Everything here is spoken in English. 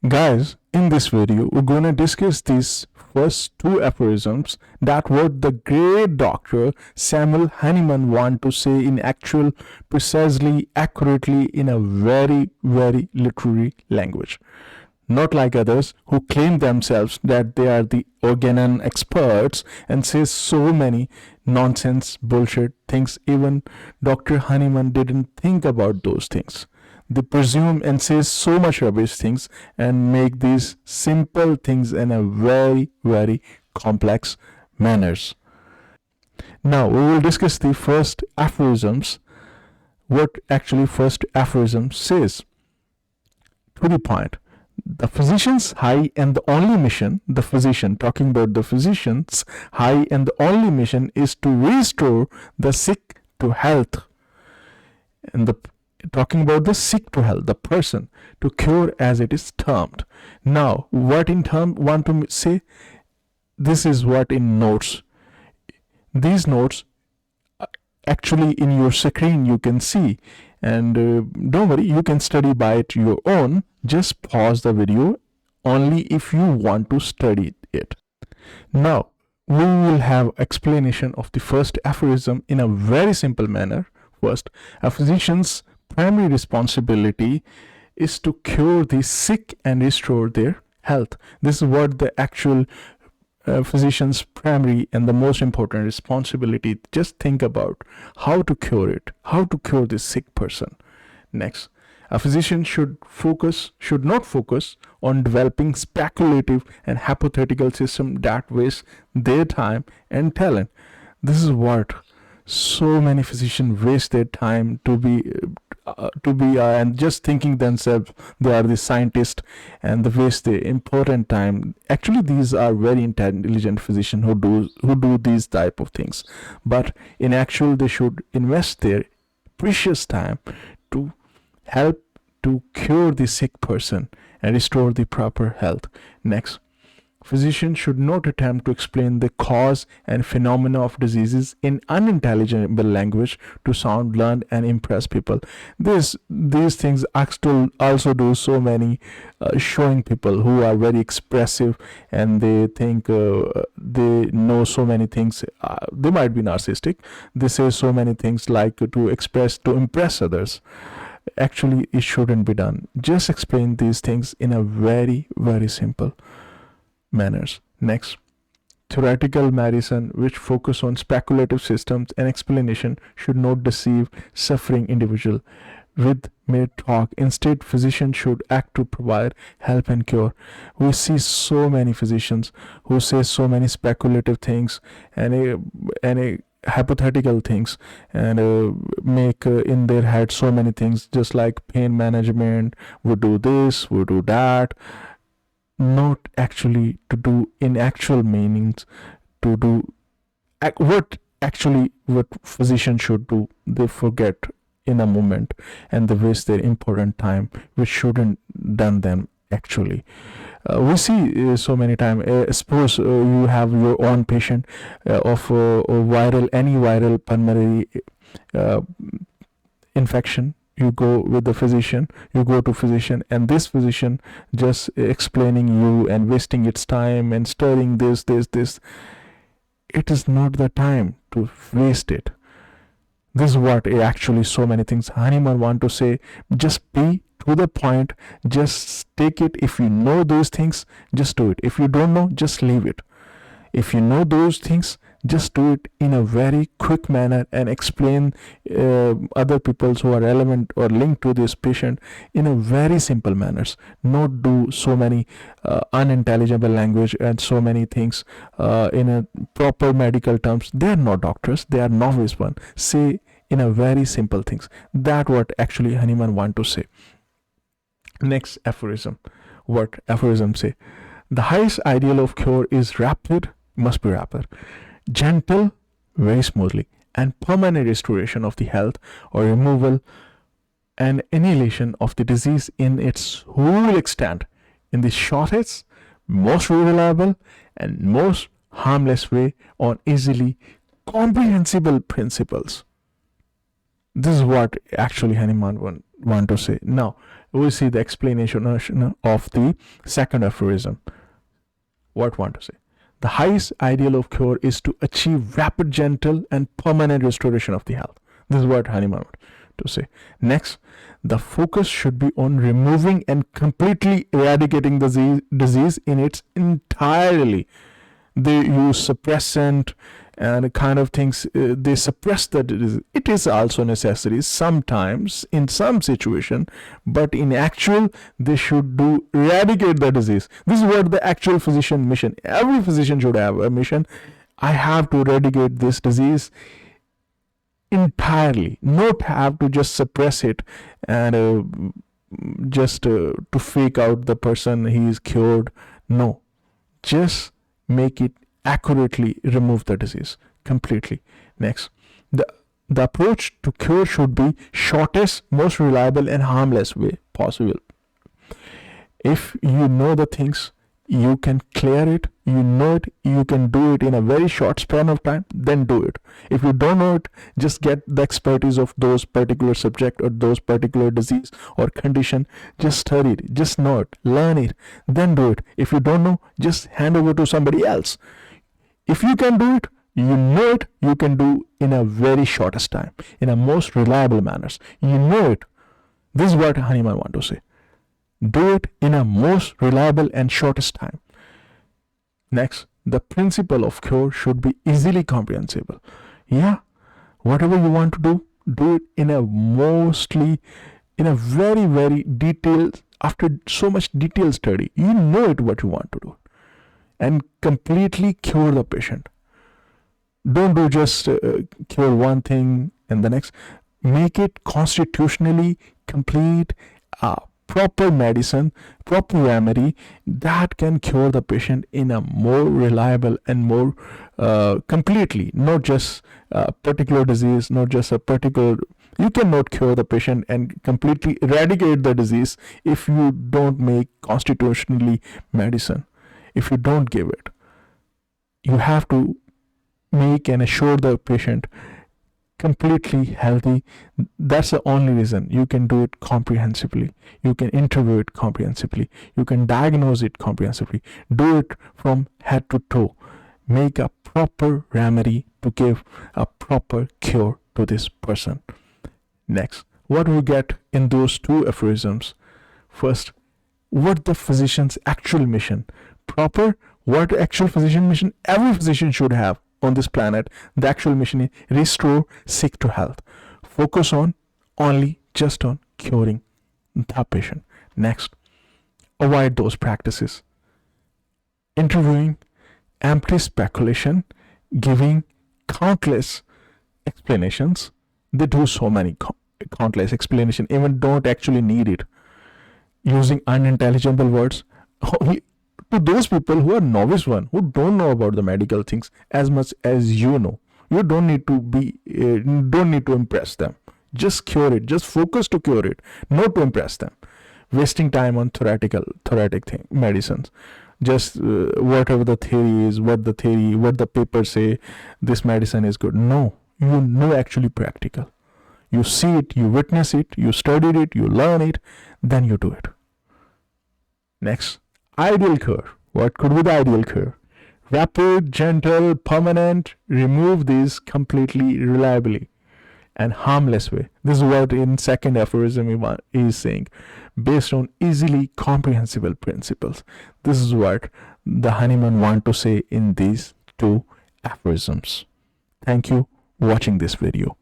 Guys, in this video, we're gonna discuss these first two aphorisms that what the great doctor Samuel Hahnemann want to say in actual, precisely, accurately in a very literary language. Not like others who claim themselves that they are the Organon experts and say so many nonsense, bullshit things. Even Dr. Hahnemann didn't think about those things. They presume and say so much rubbish things and make these simple things in a very complex manners. Now we will discuss the first aphorisms. What actually first aphorism says. To the point. The physician's high and the only mission, the physician, talking about the physician's high and the only mission is to restore the sick to health. And the talking about the sick to health, the person, to cure as it is termed. Now, what in term want to say? This is what in notes. These notes actually in your screen you can see, and don't worry, you can study by it your own. Just pause the video only if you want to study it. Now we will have explanation of the first aphorism in a very simple manner. First, a physician's primary responsibility is to cure the sick and restore their health. This is what the actual physician's primary and the most important responsibility. Just think about how to cure it, how to cure this sick person. Next, a physician should not focus on developing speculative and hypothetical system that waste their time and talent. This is what so many physicians waste their time to be and just thinking themselves they are the scientist, and they waste their important time. Actually, these are very intelligent physicians who do these type of things, but in actual they should invest their precious time to help to cure the sick person and restore the proper health. Next, physicians should not attempt to explain the cause and phenomena of diseases in unintelligible language to sound learned and impress people. These things also do so many showing people who are very expressive and they think they know so many things. They might be narcissistic. They say so many things like to impress others. Actually, it shouldn't be done. Just explain these things in a very simple manners. Next, theoretical medicine, which focus on speculative systems and explanation, should not deceive suffering individual with mere talk. Instead, physicians should act to provide help and cure. We see so many physicians who say so many speculative things and hypothetical things and make in their head so many things, just like pain management, we do this, we do that, not actually to do in actual meanings, to do what physicians should do. They forget in a moment and they waste their important time which shouldn't done them actually. We see so many times, suppose you have your own patient of any viral pulmonary infection. You go with the physician, you go to physician, and this physician just explaining you and wasting its time and stirring this. It is not the time to waste it. This is what actually so many things Hahnemann want to say. Just be to the point, just take it. If you know those things, just do it. If you don't know, just leave it. If you know those things, just do it in a very quick manner and explain other people who are relevant or linked to this patient in a very simple manners. Not do so many unintelligible language and so many things in a proper medical terms. They are not doctors, they are novice one. Say in a very simple things. That what actually Hahnemann want to say. Next aphorism. What aphorism say? The highest ideal of cure is must be rapid, gentle, very smoothly, and permanent restoration of the health or removal and annihilation of the disease in its whole extent in the shortest, most reliable, and most harmless way on easily comprehensible principles. This is what actually Hahnemann want to say. Now, we see the explanation of the second aphorism. What want to say? The highest ideal of cure is to achieve rapid, gentle, and permanent restoration of the health. This is what Hahnemann wants to say. Next, the focus should be on removing and completely eradicating the disease in its entirely. They use suppressant and kind of things. They suppress the disease. It is also necessary sometimes in some situation, but in actual they should do eradicate the disease. This is what the actual physician mission. Every physician should have a mission. I have to eradicate this disease entirely, not have to just suppress it and just to fake out the person he is cured. No, just make it accurately remove the disease completely. Next, the approach to cure should be shortest, most reliable, and harmless way possible. If you know the things, you can clear it, you know it, you can do it in a very short span of time, then do it. If you don't know it, just get the expertise of those particular subject or those particular disease or condition. Just study it, just know it, learn it, then do it. If you don't know, just hand over to somebody else. If you can do it, you know it, you can do in a very shortest time, in a most reliable manners. You know it. This is what Hahnemann want to say. Do it in a most reliable and shortest time. Next, the principle of cure should be easily comprehensible. Yeah, whatever you want to do it in a very, very detailed, after so much detailed study, you know it what you want to do. And completely cure the patient. Don't do just cure one thing and the next. Make it constitutionally complete, proper medicine, proper remedy that can cure the patient in a more reliable and more completely, not just a particular disease, not just a particular. You cannot cure the patient and completely eradicate the disease if you don't make constitutionally medicine. If you don't give it, you have to make and assure the patient completely healthy. That's the only reason you can do it comprehensively. You can interview it comprehensively. You can diagnose it comprehensively. Do it from head to toe. Make a proper remedy to give a proper cure to this person. Next, what we get in those two aphorisms? First, what the physician's actual mission. Proper, what actual physician mission every physician should have on this planet. The actual mission is restore sick to health. Focus on just on curing the patient. Next, avoid those practices. Interviewing, empty speculation, giving countless explanations. They do so many countless explanation, even don't actually need it. Using unintelligible words. Only to those people who are novice one, who don't know about the medical things as much as you know. You don't need to impress them. Just cure it. Just focus to cure it, not to impress them. Wasting time on theoretic medicines. Just whatever the theory is, what the papers say, this medicine is good. No, you know actually practical. You see it, you witness it, you studied it, you learn it, then you do it. Next, ideal cure. What could be the ideal cure? Rapid, gentle, permanent, remove these completely, reliably, and harmless way. This is what in second aphorism is saying, based on easily comprehensible principles. This is what the Hahnemann want to say in these two aphorisms. Thank you for watching this video.